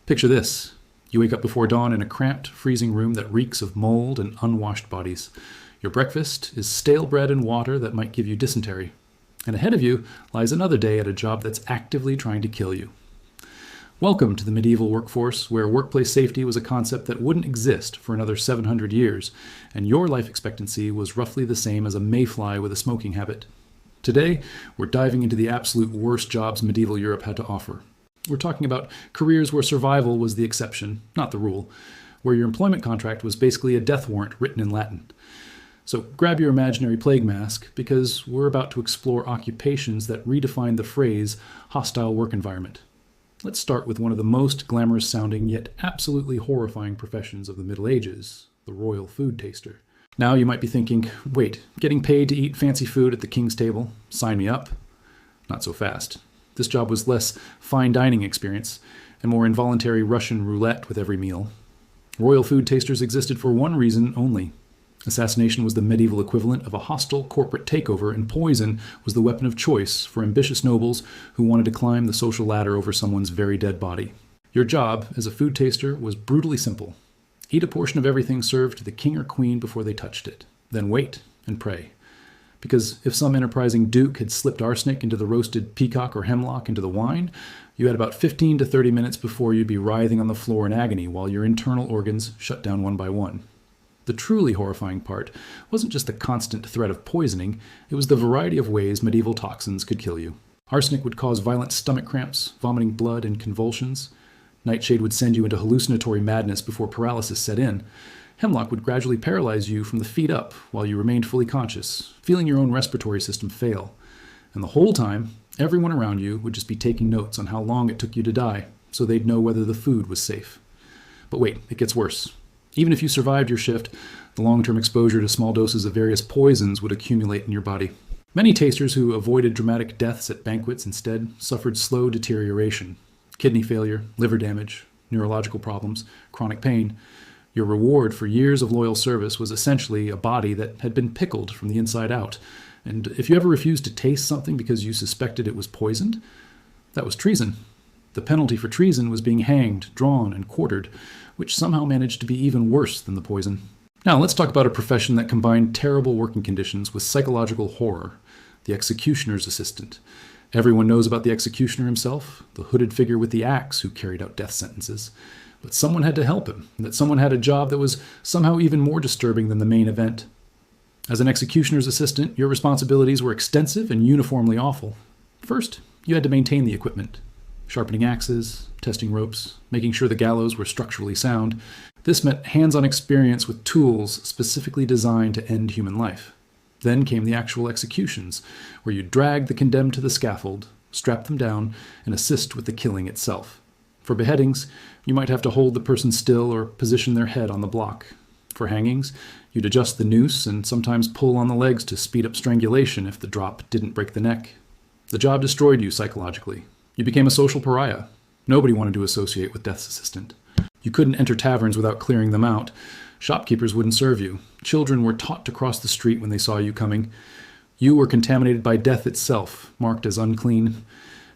Picture this. You wake up before dawn in a cramped, freezing room that reeks of mold and unwashed bodies. Your breakfast is stale bread and water that might give you dysentery. And ahead of you lies another day at a job that's actively trying to kill you. Welcome to the medieval workforce, where workplace safety was a concept that wouldn't exist for another 700 years, and your life expectancy was roughly the same as a mayfly with a smoking habit. Today, we're diving into the absolute worst jobs medieval Europe had to offer. We're talking about careers where survival was the exception, not the rule, where your employment contract was basically a death warrant written in Latin. So grab your imaginary plague mask, because we're about to explore occupations that redefine the phrase hostile work environment. Let's start with one of the most glamorous sounding yet absolutely horrifying professions of the Middle Ages, the royal food taster. Now you might be thinking, wait, getting paid to eat fancy food at the king's table? Sign me up. Not so fast. This job was less fine dining experience and more involuntary Russian roulette with every meal. Royal food tasters existed for one reason only. Assassination was the medieval equivalent of a hostile corporate takeover, and poison was the weapon of choice for ambitious nobles who wanted to climb the social ladder over someone's very dead body. Your job as a food taster was brutally simple. Eat a portion of everything served to the king or queen before they touched it. Then wait and pray. Because if some enterprising duke had slipped arsenic into the roasted peacock or hemlock into the wine, you had about 15 to 30 minutes before you'd be writhing on the floor in agony while your internal organs shut down one by one. The truly horrifying part wasn't just the constant threat of poisoning, it was the variety of ways medieval toxins could kill you. Arsenic would cause violent stomach cramps, vomiting blood, and convulsions. Nightshade would send you into hallucinatory madness before paralysis set in. Hemlock would gradually paralyze you from the feet up while you remained fully conscious, feeling your own respiratory system fail. And the whole time, everyone around you would just be taking notes on how long it took you to die, so they'd know whether the food was safe. But wait, it gets worse. Even if you survived your shift, the long-term exposure to small doses of various poisons would accumulate in your body. Many tasters who avoided dramatic deaths at banquets instead suffered slow deterioration. Kidney failure, liver damage, neurological problems, chronic pain. Your reward for years of loyal service was essentially a body that had been pickled from the inside out. And if you ever refused to taste something because you suspected it was poisoned, that was treason. The penalty for treason was being hanged, drawn, and quartered, which somehow managed to be even worse than the poison. Now let's talk about a profession that combined terrible working conditions with psychological horror, the executioner's assistant. Everyone knows about the executioner himself, the hooded figure with the axe who carried out death sentences. But someone had to help him, and that someone had a job that was somehow even more disturbing than the main event. As an executioner's assistant, your responsibilities were extensive and uniformly awful. First, you had to maintain the equipment. Sharpening axes, testing ropes, making sure the gallows were structurally sound. This meant hands-on experience with tools specifically designed to end human life. Then came the actual executions, where you drag the condemned to the scaffold, strap them down, and assist with the killing itself. For beheadings, you might have to hold the person still or position their head on the block. For hangings, you'd adjust the noose and sometimes pull on the legs to speed up strangulation if the drop didn't break the neck. The job destroyed you psychologically. You became a social pariah. Nobody wanted to associate with death's assistant. You couldn't enter taverns without clearing them out. Shopkeepers wouldn't serve you. Children were taught to cross the street when they saw you coming. You were contaminated by death itself, marked as unclean.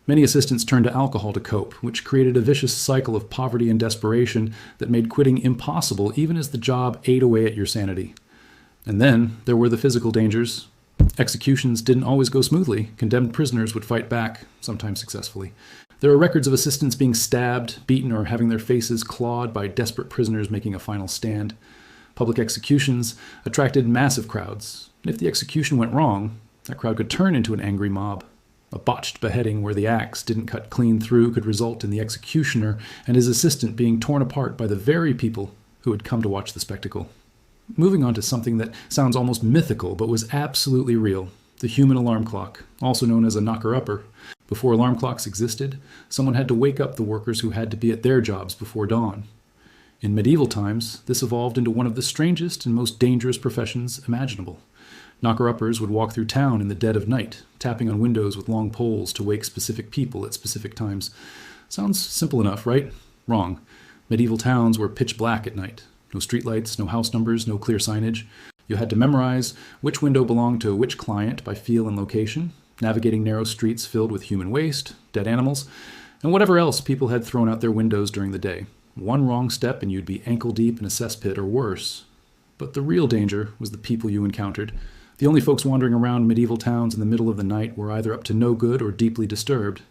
Many assistants turned to alcohol to cope, which created a vicious cycle of poverty and desperation that made quitting impossible even as the job ate away at your sanity. And then there were the physical dangers. Executions didn't always go smoothly. Condemned prisoners would fight back, sometimes successfully. There are records of assistants being stabbed, beaten, or having their faces clawed by desperate prisoners making a final stand. Public executions attracted massive crowds, and if the execution went wrong, that crowd could turn into an angry mob. A botched beheading where the axe didn't cut clean through could result in the executioner and his assistant being torn apart by the very people who had come to watch the spectacle. Moving on to something that sounds almost mythical but was absolutely real, the human alarm clock, also known as a knocker-upper. Before alarm clocks existed, someone had to wake up the workers who had to be at their jobs before dawn. In medieval times, this evolved into one of the strangest and most dangerous professions imaginable. Knocker-uppers would walk through town in the dead of night, tapping on windows with long poles to wake specific people at specific times. Sounds simple enough, right? Wrong. Medieval towns were pitch black at night. No streetlights, no house numbers, no clear signage. You had to memorize which window belonged to which client by feel and location, navigating narrow streets filled with human waste, dead animals, and whatever else people had thrown out their windows during the day. One wrong step and you'd be ankle-deep in a cesspit or worse. But the real danger was the people you encountered. The only folks wandering around medieval towns in the middle of the night were either up to no good or deeply disturbed.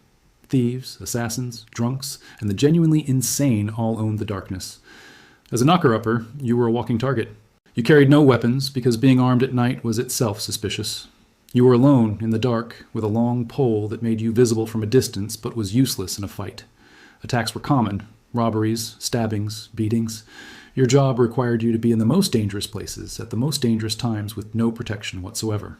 Thieves, assassins, drunks, and the genuinely insane all owned the darkness. As a knocker-upper, you were a walking target. You carried no weapons because being armed at night was itself suspicious. You were alone in the dark with a long pole that made you visible from a distance but was useless in a fight. Attacks were common: robberies, stabbings, beatings. Your job required you to be in the most dangerous places at the most dangerous times with no protection whatsoever.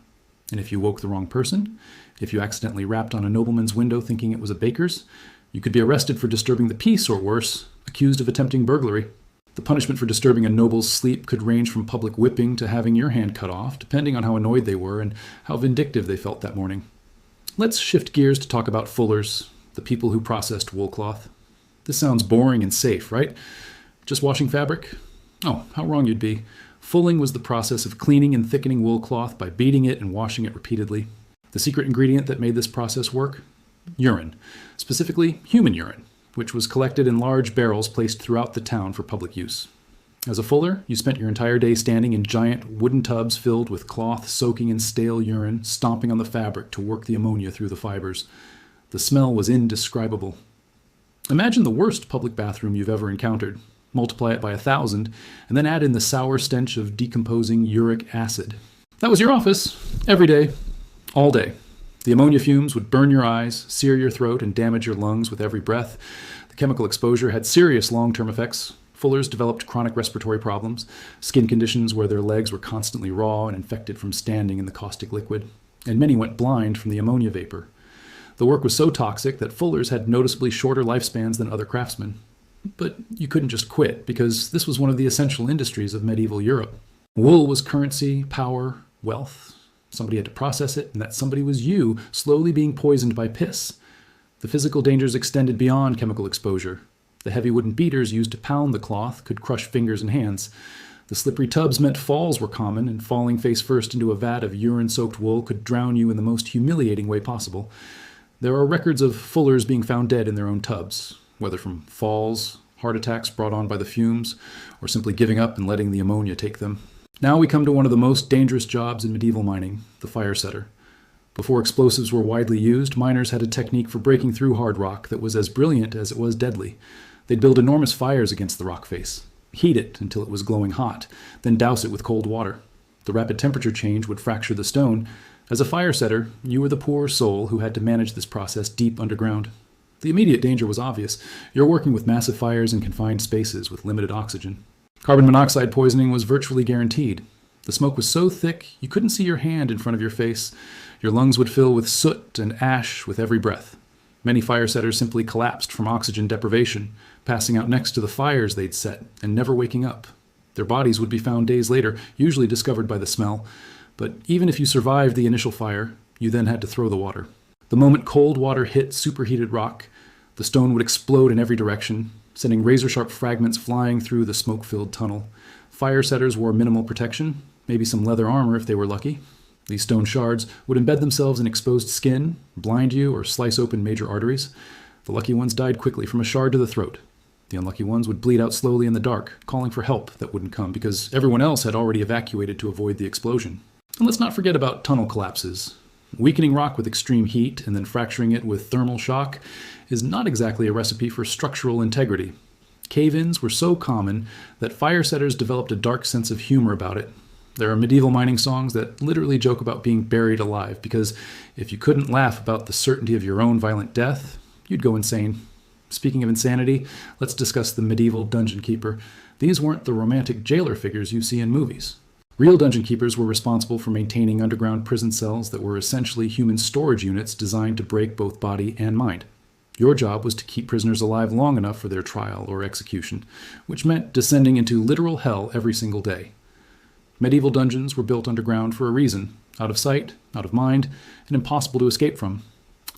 And if you woke the wrong person, if you accidentally rapped on a nobleman's window thinking it was a baker's, you could be arrested for disturbing the peace or worse, accused of attempting burglary. The punishment for disturbing a noble's sleep could range from public whipping to having your hand cut off, depending on how annoyed they were and how vindictive they felt that morning. Let's shift gears to talk about fullers, the people who processed wool cloth. This sounds boring and safe, right? Just washing fabric? Oh, how wrong you'd be. Fulling was the process of cleaning and thickening wool cloth by beating it and washing it repeatedly. The secret ingredient that made this process work? Urine. Specifically, human urine, which was collected in large barrels placed throughout the town for public use. As a fuller, you spent your entire day standing in giant wooden tubs filled with cloth soaking in stale urine, stomping on the fabric to work the ammonia through the fibers. The smell was indescribable. Imagine the worst public bathroom you've ever encountered. Multiply it by 1,000, and then add in the sour stench of decomposing uric acid. That was your office, every day, all day. The ammonia fumes would burn your eyes, sear your throat, and damage your lungs with every breath. The chemical exposure had serious long-term effects. Fullers developed chronic respiratory problems, skin conditions where their legs were constantly raw and infected from standing in the caustic liquid, and many went blind from the ammonia vapor. The work was so toxic that fullers had noticeably shorter lifespans than other craftsmen. But you couldn't just quit, because this was one of the essential industries of medieval Europe. Wool was currency, power, wealth. Somebody had to process it, and that somebody was you, slowly being poisoned by piss. The physical dangers extended beyond chemical exposure. The heavy wooden beaters used to pound the cloth could crush fingers and hands. The slippery tubs meant falls were common, and falling face first into a vat of urine-soaked wool could drown you in the most humiliating way possible. There are records of fullers being found dead in their own tubs, whether from falls, heart attacks brought on by the fumes, or simply giving up and letting the ammonia take them. Now we come to one of the most dangerous jobs in medieval mining, the fire setter. Before explosives were widely used, miners had a technique for breaking through hard rock that was as brilliant as it was deadly. They'd build enormous fires against the rock face, heat it until it was glowing hot, then douse it with cold water. The rapid temperature change would fracture the stone. As a fire setter, you were the poor soul who had to manage this process deep underground. The immediate danger was obvious. You're working with massive fires in confined spaces with limited oxygen. Carbon monoxide poisoning was virtually guaranteed. The smoke was so thick you couldn't see your hand in front of your face. Your lungs would fill with soot and ash with every breath. Many fire setters simply collapsed from oxygen deprivation, passing out next to the fires they'd set and never waking up. Their bodies would be found days later, usually discovered by the smell. But even if you survived the initial fire, you then had to throw the water. The moment cold water hit superheated rock, the stone would explode in every direction, sending razor-sharp fragments flying through the smoke-filled tunnel. Fire setters wore minimal protection, maybe some leather armor if they were lucky. These stone shards would embed themselves in exposed skin, blind you, or slice open major arteries. The lucky ones died quickly from a shard to the throat. The unlucky ones would bleed out slowly in the dark, calling for help that wouldn't come because everyone else had already evacuated to avoid the explosion. And let's not forget about tunnel collapses. Weakening rock with extreme heat and then fracturing it with thermal shock is not exactly a recipe for structural integrity. Cave-ins were so common that fire setters developed a dark sense of humor about it. There are medieval mining songs that literally joke about being buried alive, because if you couldn't laugh about the certainty of your own violent death, you'd go insane. Speaking of insanity, let's discuss the medieval dungeon keeper. These weren't the romantic jailer figures you see in movies. Real dungeon keepers were responsible for maintaining underground prison cells that were essentially human storage units designed to break both body and mind. Your job was to keep prisoners alive long enough for their trial or execution, which meant descending into literal hell every single day. Medieval dungeons were built underground for a reason: out of sight, out of mind, and impossible to escape from.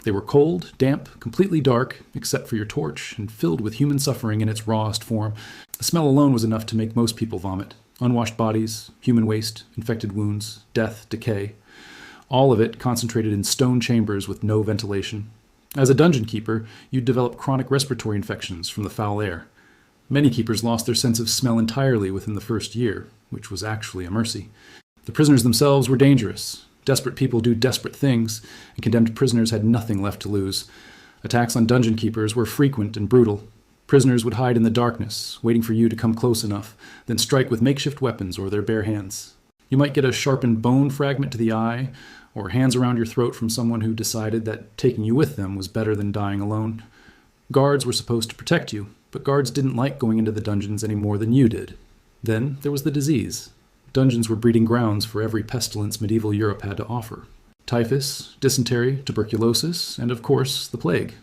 They were cold, damp, completely dark, except for your torch, and filled with human suffering in its rawest form. The smell alone was enough to make most people vomit. Unwashed bodies, human waste, infected wounds, death, decay. All of it concentrated in stone chambers with no ventilation. As a dungeon keeper, you'd develop chronic respiratory infections from the foul air. Many keepers lost their sense of smell entirely within the first year, which was actually a mercy. The prisoners themselves were dangerous. Desperate people do desperate things, and condemned prisoners had nothing left to lose. Attacks on dungeon keepers were frequent and brutal. Prisoners would hide in the darkness, waiting for you to come close enough, then strike with makeshift weapons or their bare hands. You might get a sharpened bone fragment to the eye, or hands around your throat from someone who decided that taking you with them was better than dying alone. Guards were supposed to protect you, but guards didn't like going into the dungeons any more than you did. Then there was the disease. Dungeons were breeding grounds for every pestilence medieval Europe had to offer. Typhus, dysentery, tuberculosis, and of course, the plague.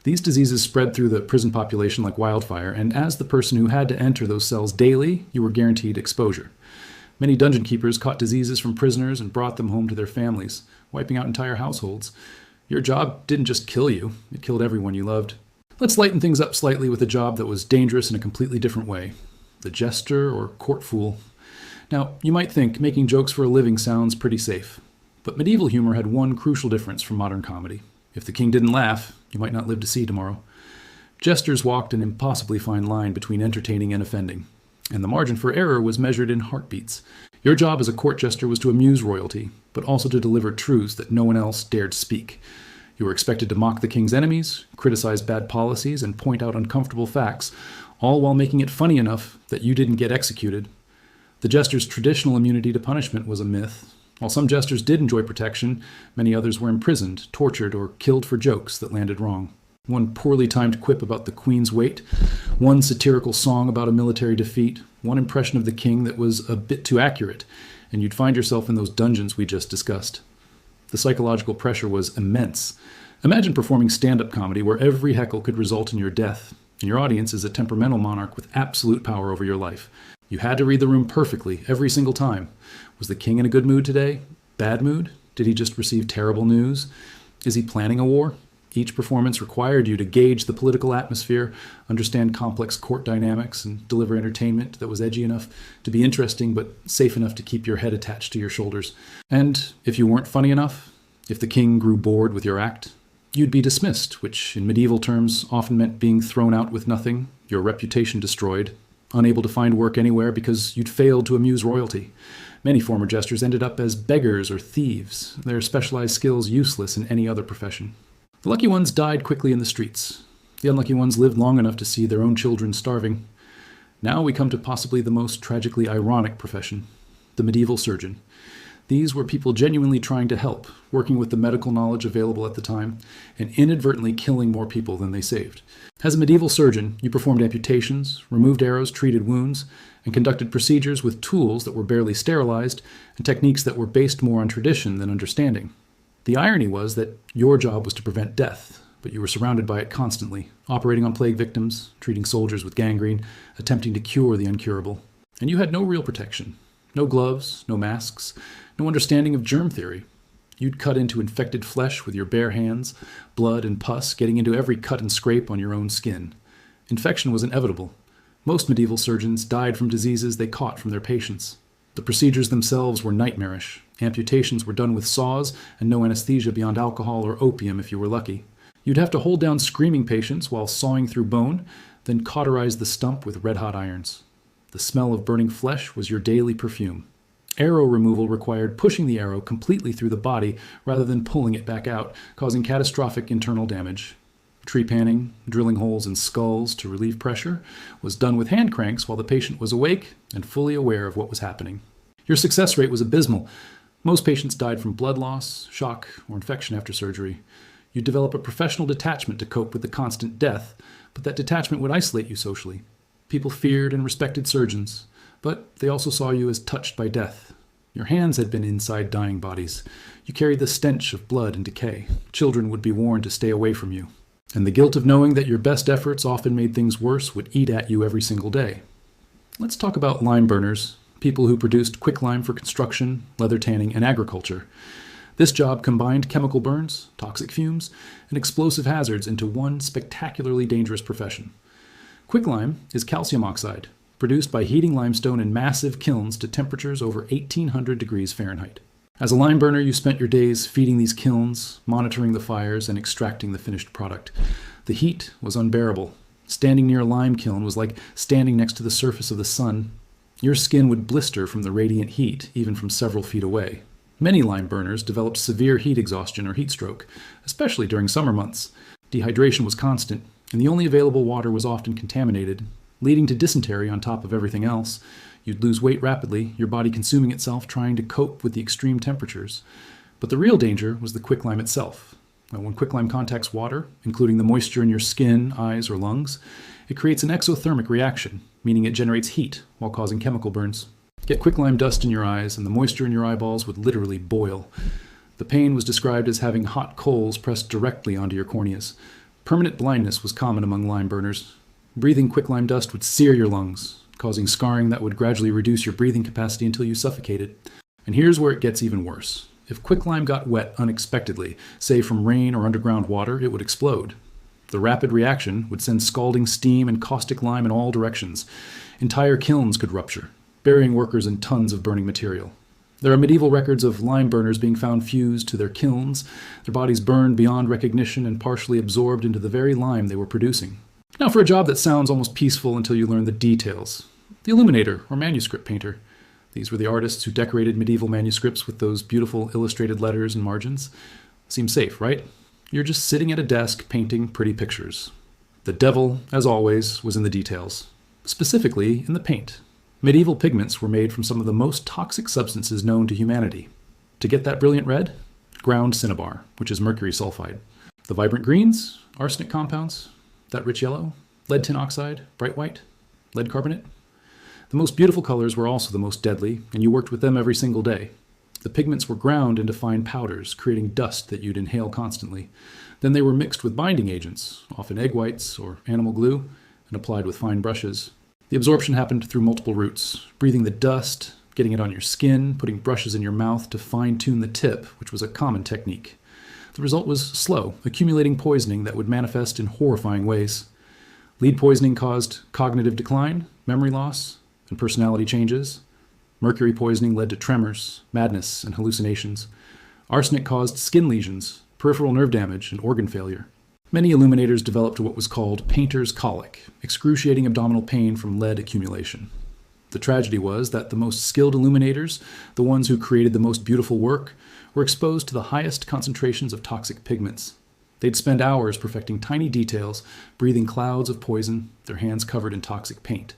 These diseases spread through the prison population like wildfire, and as the person who had to enter those cells daily, you were guaranteed exposure. Many dungeon keepers caught diseases from prisoners and brought them home to their families, wiping out entire households. Your job didn't just kill you, it killed everyone you loved. Let's lighten things up slightly with a job that was dangerous in a completely different way. The jester or court fool. Now, you might think making jokes for a living sounds pretty safe. But medieval humor had one crucial difference from modern comedy. If the king didn't laugh, you might not live to see tomorrow. Jesters walked an impossibly fine line between entertaining and offending, and the margin for error was measured in heartbeats. Your job as a court jester was to amuse royalty, but also to deliver truths that no one else dared speak. You were expected to mock the king's enemies, criticize bad policies, and point out uncomfortable facts, all while making it funny enough that you didn't get executed. The jester's traditional immunity to punishment was a myth. While some jesters did enjoy protection, many others were imprisoned, tortured, or killed for jokes that landed wrong. One poorly timed quip about the queen's weight, one satirical song about a military defeat, one impression of the king that was a bit too accurate, and you'd find yourself in those dungeons we just discussed. The psychological pressure was immense. Imagine performing stand-up comedy where every heckle could result in your death, and your audience is a temperamental monarch with absolute power over your life. You had to read the room perfectly every single time. Was the king in a good mood today? Bad mood? Did he just receive terrible news? Is he planning a war? Each performance required you to gauge the political atmosphere, understand complex court dynamics, and deliver entertainment that was edgy enough to be interesting but safe enough to keep your head attached to your shoulders. And if you weren't funny enough, if the king grew bored with your act, you'd be dismissed, which in medieval terms often meant being thrown out with nothing, your reputation destroyed, unable to find work anywhere because you'd failed to amuse royalty. Many former jesters ended up as beggars or thieves, their specialized skills useless in any other profession. The lucky ones died quickly in the streets. The unlucky ones lived long enough to see their own children starving. Now we come to possibly the most tragically ironic profession, the medieval surgeon. These were people genuinely trying to help, working with the medical knowledge available at the time, and inadvertently killing more people than they saved. As a medieval surgeon, you performed amputations, removed arrows, treated wounds, and conducted procedures with tools that were barely sterilized and techniques that were based more on tradition than understanding. The irony was that your job was to prevent death, but you were surrounded by it constantly, operating on plague victims, treating soldiers with gangrene, attempting to cure the incurable. And you had no real protection. No gloves, no masks, no understanding of germ theory. You'd cut into infected flesh with your bare hands, blood and pus getting into every cut and scrape on your own skin. Infection was inevitable. Most medieval surgeons died from diseases they caught from their patients. The procedures themselves were nightmarish. Amputations were done with saws and no anesthesia beyond alcohol or opium if you were lucky. You'd have to hold down screaming patients while sawing through bone, then cauterize the stump with red-hot irons. The smell of burning flesh was your daily perfume. Arrow removal required pushing the arrow completely through the body rather than pulling it back out, causing catastrophic internal damage. Tree panning, drilling holes in skulls to relieve pressure, was done with hand cranks while the patient was awake and fully aware of what was happening. Your success rate was abysmal. Most patients died from blood loss, shock, or infection after surgery. You'd develop a professional detachment to cope with the constant death, but that detachment would isolate you socially. People feared and respected surgeons, but they also saw you as touched by death. Your hands had been inside dying bodies. You carried the stench of blood and decay. Children would be warned to stay away from you. And the guilt of knowing that your best efforts often made things worse would eat at you every single day. Let's talk about lime burners, people who produced quicklime for construction, leather tanning, and agriculture. This job combined chemical burns, toxic fumes, and explosive hazards into one spectacularly dangerous profession. Quicklime is calcium oxide, produced by heating limestone in massive kilns to temperatures over 1800 degrees Fahrenheit. As a lime burner, you spent your days feeding these kilns, monitoring the fires, and extracting the finished product. The heat was unbearable. Standing near a lime kiln was like standing next to the surface of the sun. Your skin would blister from the radiant heat, even from several feet away. Many lime burners developed severe heat exhaustion or heat stroke, especially during summer months. Dehydration was constant, and the only available water was often contaminated, leading to dysentery on top of everything else. You'd lose weight rapidly, your body consuming itself trying to cope with the extreme temperatures. But the real danger was the quicklime itself. When quicklime contacts water, including the moisture in your skin, eyes, or lungs, it creates an exothermic reaction, meaning it generates heat while causing chemical burns. Get quicklime dust in your eyes, and the moisture in your eyeballs would literally boil. The pain was described as having hot coals pressed directly onto your corneas. Permanent blindness was common among lime burners. Breathing quicklime dust would sear your lungs, causing scarring that would gradually reduce your breathing capacity until you suffocated. And here's where it gets even worse. If quicklime got wet unexpectedly, say from rain or underground water, it would explode. The rapid reaction would send scalding steam and caustic lime in all directions. Entire kilns could rupture, burying workers in tons of burning material. There are medieval records of lime burners being found fused to their kilns, their bodies burned beyond recognition and partially absorbed into the very lime they were producing. Now for a job that sounds almost peaceful until you learn the details. The illuminator, or manuscript painter. These were the artists who decorated medieval manuscripts with those beautiful illustrated letters and margins. Seems safe, right? You're just sitting at a desk painting pretty pictures. The devil, as always, was in the details. Specifically in the paint. Medieval pigments were made from some of the most toxic substances known to humanity. To get that brilliant red, ground cinnabar, which is mercury sulfide. The vibrant greens, arsenic compounds. That rich yellow, lead tin oxide, bright white, lead carbonate. The most beautiful colors were also the most deadly, and you worked with them every single day. The pigments were ground into fine powders, creating dust that you'd inhale constantly. Then they were mixed with binding agents, often egg whites or animal glue, and applied with fine brushes. The absorption happened through multiple routes, breathing the dust, getting it on your skin, putting brushes in your mouth to fine-tune the tip, which was a common technique. The result was slow, accumulating poisoning that would manifest in horrifying ways. Lead poisoning caused cognitive decline, memory loss, and personality changes. Mercury poisoning led to tremors, madness, and hallucinations. Arsenic caused skin lesions, peripheral nerve damage, and organ failure. Many illuminators developed what was called painter's colic, excruciating abdominal pain from lead accumulation. The tragedy was that the most skilled illuminators, the ones who created the most beautiful work, were exposed to the highest concentrations of toxic pigments. They'd spend hours perfecting tiny details, breathing clouds of poison, their hands covered in toxic paint.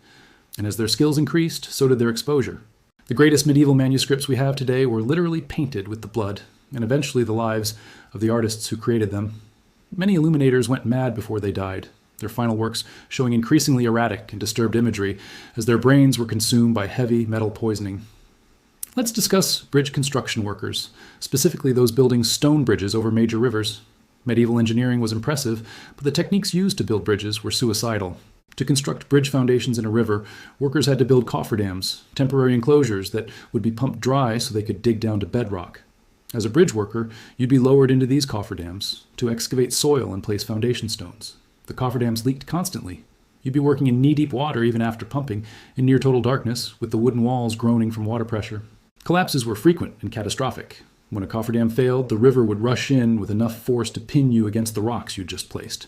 And as their skills increased, so did their exposure. The greatest medieval manuscripts we have today were literally painted with the blood, and eventually the lives of the artists who created them. Many illuminators went mad before they died, their final works showing increasingly erratic and disturbed imagery as their brains were consumed by heavy metal poisoning. Let's discuss bridge construction workers, specifically those building stone bridges over major rivers. Medieval engineering was impressive, but the techniques used to build bridges were suicidal. To construct bridge foundations in a river, workers had to build cofferdams, temporary enclosures that would be pumped dry so they could dig down to bedrock. As a bridge worker, you'd be lowered into these cofferdams to excavate soil and place foundation stones. The cofferdams leaked constantly. You'd be working in knee-deep water even after pumping, in near total darkness, with the wooden walls groaning from water pressure. Collapses were frequent and catastrophic. When a cofferdam failed, the river would rush in with enough force to pin you against the rocks you'd just placed.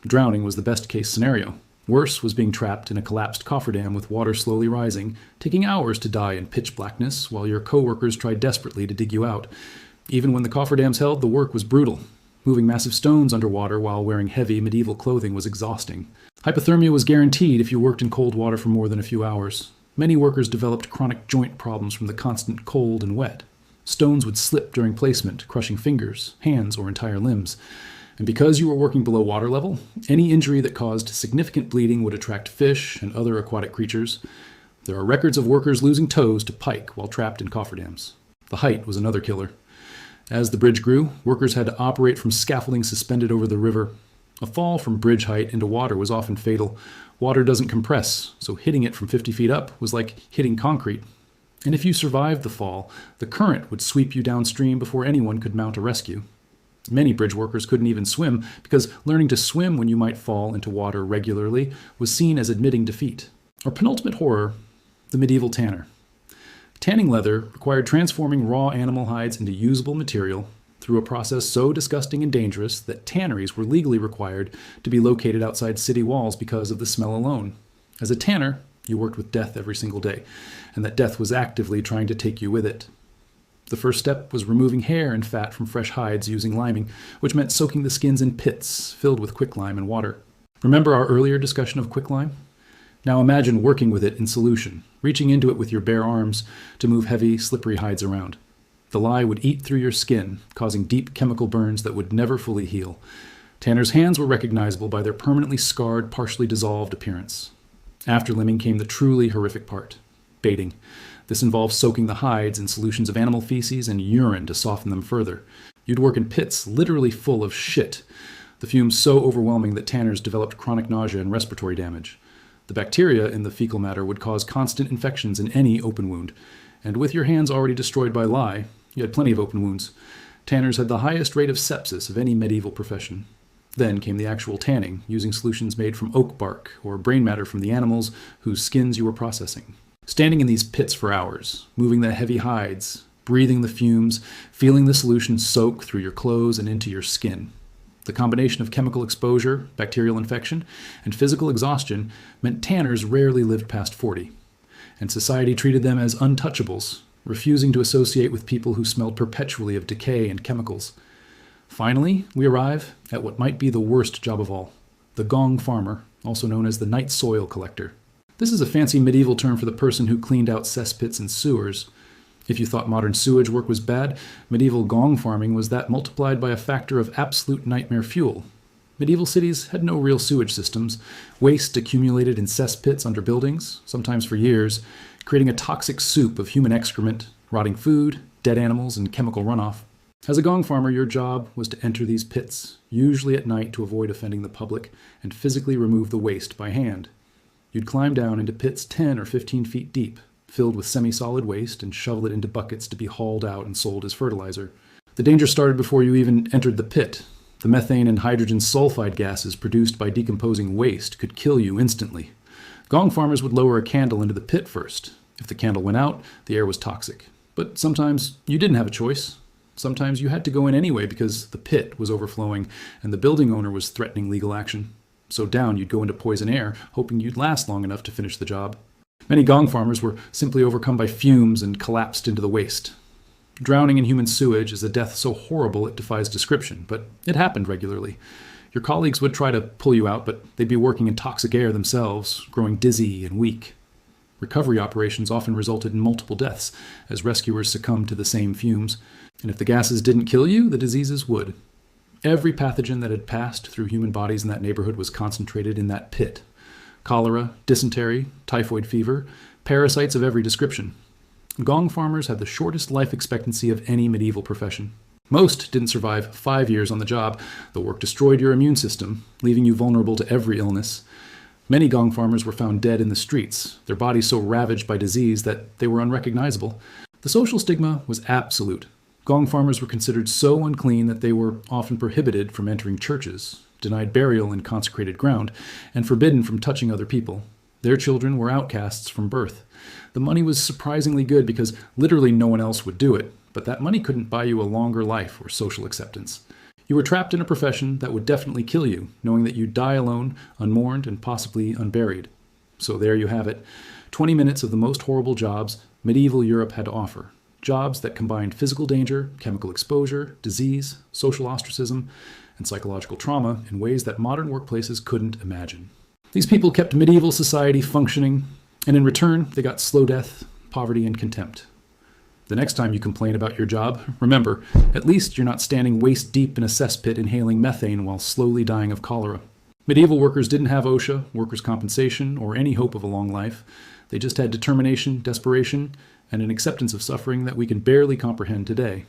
Drowning was the best-case scenario. Worse was being trapped in a collapsed cofferdam with water slowly rising, taking hours to die in pitch blackness while your co-workers tried desperately to dig you out. Even when the cofferdams held, the work was brutal. Moving massive stones underwater while wearing heavy medieval clothing was exhausting. Hypothermia was guaranteed if you worked in cold water for more than a few hours. Many workers developed chronic joint problems from the constant cold and wet. Stones would slip during placement, crushing fingers, hands, or entire limbs. And because you were working below water level, any injury that caused significant bleeding would attract fish and other aquatic creatures. There are records of workers losing toes to pike while trapped in cofferdams. The height was another killer. As the bridge grew, workers had to operate from scaffolding suspended over the river. A fall from bridge height into water was often fatal. Water doesn't compress, so hitting it from 50 feet up was like hitting concrete. And if you survived the fall, the current would sweep you downstream before anyone could mount a rescue. Many bridge workers couldn't even swim because learning to swim when you might fall into water regularly was seen as admitting defeat. Our penultimate horror, the medieval tanner. Tanning leather required transforming raw animal hides into usable material through a process so disgusting and dangerous that tanneries were legally required to be located outside city walls because of the smell alone. As a tanner, you worked with death every single day, and that death was actively trying to take you with it. The first step was removing hair and fat from fresh hides using liming, which meant soaking the skins in pits filled with quicklime and water. Remember our earlier discussion of quicklime? Now imagine working with it in solution, reaching into it with your bare arms to move heavy, slippery hides around. The lye would eat through your skin, causing deep chemical burns that would never fully heal. Tanners' hands were recognizable by their permanently scarred, partially dissolved appearance. After limbing came the truly horrific part, baiting. This involved soaking the hides in solutions of animal feces and urine to soften them further. You'd work in pits literally full of shit, the fumes so overwhelming that tanners developed chronic nausea and respiratory damage. The bacteria in the fecal matter would cause constant infections in any open wound, and with your hands already destroyed by lye, you had plenty of open wounds. Tanners had the highest rate of sepsis of any medieval profession. Then came the actual tanning, using solutions made from oak bark or brain matter from the animals whose skins you were processing. Standing in these pits for hours, moving the heavy hides, breathing the fumes, feeling the solution soak through your clothes and into your skin. The combination of chemical exposure, bacterial infection, and physical exhaustion meant tanners rarely lived past 40, and society treated them as untouchables, refusing to associate with people who smelled perpetually of decay and chemicals. Finally, we arrive at what might be the worst job of all, the gong farmer, also known as the night soil collector. This is a fancy medieval term for the person who cleaned out cesspits and sewers. If you thought modern sewage work was bad, medieval gong farming was that multiplied by a factor of absolute nightmare fuel. Medieval cities had no real sewage systems. Waste accumulated in cesspits under buildings, sometimes for years, creating a toxic soup of human excrement, rotting food, dead animals, and chemical runoff. As a gong farmer, your job was to enter these pits, usually at night to avoid offending the public, and physically remove the waste by hand. You'd climb down into pits 10 or 15 feet deep, filled with semi-solid waste, and shovel it into buckets to be hauled out and sold as fertilizer. The danger started before you even entered the pit. The methane and hydrogen sulfide gases produced by decomposing waste could kill you instantly. Gong farmers would lower a candle into the pit first. If the candle went out, the air was toxic. But sometimes you didn't have a choice. Sometimes you had to go in anyway because the pit was overflowing and the building owner was threatening legal action. So down you'd go into poison air, hoping you'd last long enough to finish the job. Many gong farmers were simply overcome by fumes and collapsed into the waste. Drowning in human sewage is a death so horrible it defies description, but it happened regularly. Your colleagues would try to pull you out, but they'd be working in toxic air themselves, growing dizzy and weak. Recovery operations often resulted in multiple deaths, as rescuers succumbed to the same fumes. And if the gases didn't kill you, the diseases would. Every pathogen that had passed through human bodies in that neighborhood was concentrated in that pit. Cholera, dysentery, typhoid fever, parasites of every description. Gong farmers had the shortest life expectancy of any medieval profession. Most didn't survive 5 years on the job. The work destroyed your immune system, leaving you vulnerable to every illness. Many gong farmers were found dead in the streets, their bodies so ravaged by disease that they were unrecognizable. The social stigma was absolute. Gong farmers were considered so unclean that they were often prohibited from entering churches, denied burial in consecrated ground, and forbidden from touching other people. Their children were outcasts from birth. The money was surprisingly good because literally no one else would do it, but that money couldn't buy you a longer life or social acceptance. You were trapped in a profession that would definitely kill you, knowing that you'd die alone, unmourned, and possibly unburied. So there you have it, 20 minutes of the most horrible jobs medieval Europe had to offer. Jobs that combined physical danger, chemical exposure, disease, social ostracism, and psychological trauma in ways that modern workplaces couldn't imagine. These people kept medieval society functioning, and in return, they got slow death, poverty, and contempt. The next time you complain about your job, remember, at least you're not standing waist deep in a cesspit inhaling methane while slowly dying of cholera. Medieval workers didn't have OSHA, workers' compensation, or any hope of a long life. They just had determination, desperation, and an acceptance of suffering that we can barely comprehend today.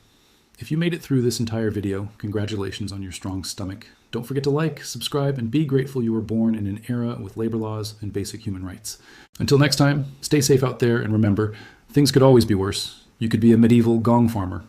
If you made it through this entire video, congratulations on your strong stomach. Don't forget to like, subscribe, and be grateful you were born in an era with labor laws and basic human rights. Until next time, stay safe out there, and remember, things could always be worse. You could be a medieval gong farmer.